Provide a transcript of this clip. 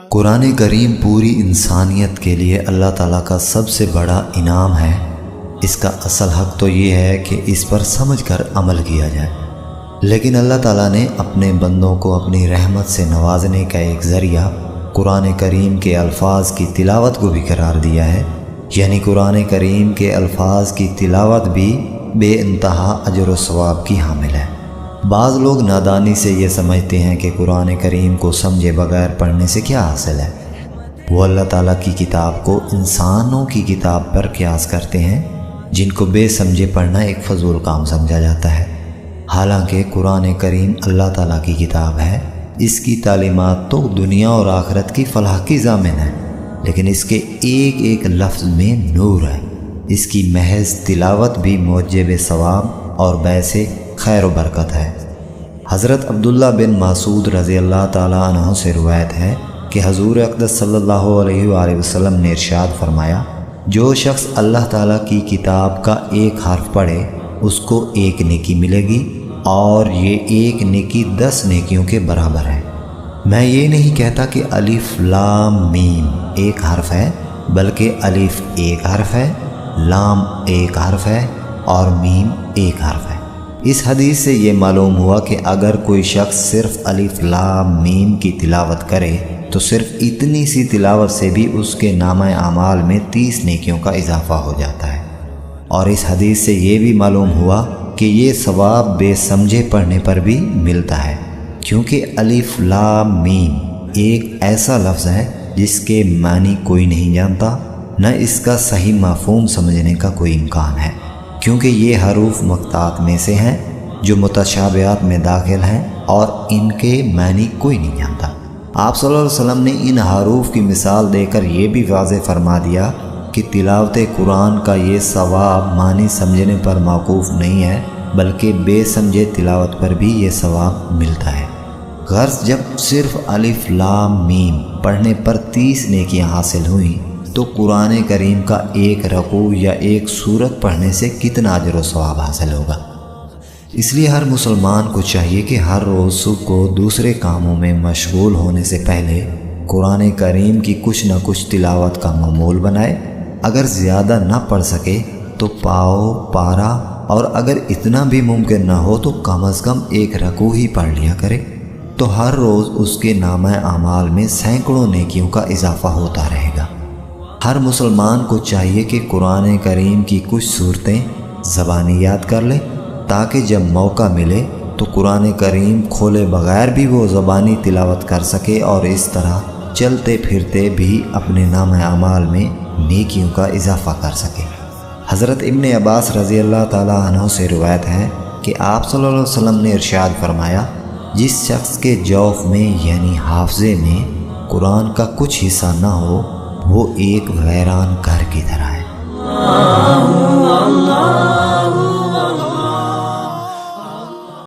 قرآن کریم پوری انسانیت کے لیے اللہ تعالیٰ کا سب سے بڑا انعام ہے۔ اس کا اصل حق تو یہ ہے کہ اس پر سمجھ کر عمل کیا جائے، لیکن اللہ تعالیٰ نے اپنے بندوں کو اپنی رحمت سے نوازنے کا ایک ذریعہ قرآن کریم کے الفاظ کی تلاوت کو بھی قرار دیا ہے، یعنی قرآن کریم کے الفاظ کی تلاوت بھی بے انتہا اجر و ثواب کی حامل ہے۔ بعض لوگ نادانی سے یہ سمجھتے ہیں کہ قرآن کریم کو سمجھے بغیر پڑھنے سے کیا حاصل ہے۔ وہ اللہ تعالیٰ کی کتاب کو انسانوں کی کتاب پر قیاس کرتے ہیں، جن کو بے سمجھے پڑھنا ایک فضول کام سمجھا جاتا ہے۔ حالانکہ قرآن کریم اللہ تعالیٰ کی کتاب ہے، اس کی تعلیمات تو دنیا اور آخرت کی فلاح کی ضامن ہے، لیکن اس کے ایک ایک لفظ میں نور ہے۔ اس کی محض تلاوت بھی موجب ثواب اور باعث خیر و برکت ہے۔ حضرت عبداللہ بن مسعود رضی اللہ تعالیٰ عنہ سے روایت ہے کہ حضور اقدس صلی اللہ علیہ وآلہ وسلم نے ارشاد فرمایا، جو شخص اللہ تعالیٰ کی کتاب کا ایک حرف پڑھے اس کو ایک نیکی ملے گی، اور یہ ایک نیکی 10 نیکیوں کے برابر ہے۔ میں یہ نہیں کہتا کہ الف لام میم ایک حرف ہے، بلکہ الف ایک حرف ہے، لام ایک حرف ہے اور میم ایک حرف ہے۔ اس حدیث سے یہ معلوم ہوا کہ اگر کوئی شخص صرف الف لام میم کی تلاوت کرے تو صرف اتنی سی تلاوت سے بھی اس کے نامہ اعمال میں 30 نیکیوں کا اضافہ ہو جاتا ہے۔ اور اس حدیث سے یہ بھی معلوم ہوا کہ یہ ثواب بے سمجھے پڑھنے پر بھی ملتا ہے، کیونکہ الف لام میم ایک ایسا لفظ ہے جس کے معنی کوئی نہیں جانتا، نہ اس کا صحیح مفہوم سمجھنے کا کوئی امکان ہے، کیونکہ یہ حروف مقطعات میں سے ہیں جو متشابہات میں داخل ہیں اور ان کے معنی کوئی نہیں جانتا۔ آپ صلی اللہ علیہ وسلم نے ان حروف کی مثال دے کر یہ بھی واضح فرما دیا کہ تلاوت قرآن کا یہ ثواب معنی سمجھنے پر موقوف نہیں ہے، بلکہ بے سمجھے تلاوت پر بھی یہ ثواب ملتا ہے۔ غرض جب صرف الف لام میم پڑھنے پر 30 نیکیاں حاصل ہوئیں تو قرآن کریم کا ایک رکوع یا ایک سورت پڑھنے سے کتنا اجر و ثواب حاصل ہوگا۔ اس لیے ہر مسلمان کو چاہیے کہ ہر روز صبح کو دوسرے کاموں میں مشغول ہونے سے پہلے قرآن کریم کی کچھ نہ کچھ تلاوت کا معمول بنائے۔ اگر زیادہ نہ پڑھ سکے تو پاؤ پارا، اور اگر اتنا بھی ممکن نہ ہو تو کم از کم ایک رکوع ہی پڑھ لیا کرے، تو ہر روز اس کے نامہ اعمال میں سینکڑوں نیکیوں کا اضافہ ہوتا رہے گا۔ ہر مسلمان کو چاہیے کہ قرآن کریم کی کچھ صورتیں زبانی یاد کر لے، تاکہ جب موقع ملے تو قرآن کریم کھولے بغیر بھی وہ زبانی تلاوت کر سکے، اور اس طرح چلتے پھرتے بھی اپنے نامہ اعمال میں نیکیوں کا اضافہ کر سکے۔ حضرت ابن عباس رضی اللہ تعالیٰ عنہ سے روایت ہے کہ آپ صلی اللہ علیہ وسلم نے ارشاد فرمایا، جس شخص کے جوف میں یعنی حافظے میں قرآن کا کچھ حصہ نہ ہو وہ ایک ویران گھر کی طرح ہے۔